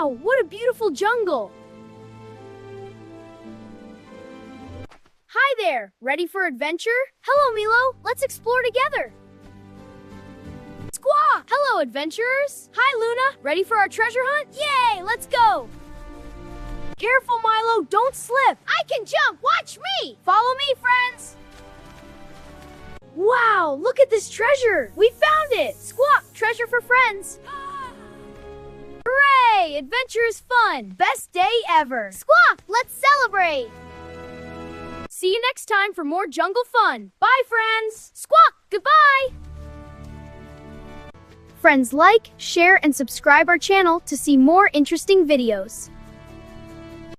Wow, what a beautiful jungle! Hi there, ready for adventure? Hello, Milo, let's explore together. Squawk! Hello, adventurers! Hi, Luna, ready for our treasure hunt? Yay, let's go! Careful, Milo, don't slip! I can jump, watch me! Follow me, friends! Wow, look at this treasure! We found it! Squawk, treasure for friends! Hooray! Adventure is fun! Best day ever! Squawk, let's celebrate! See you next time for more jungle fun. Bye, friends! Squawk, goodbye! Friends, like, share, and subscribe our channel to see more interesting videos.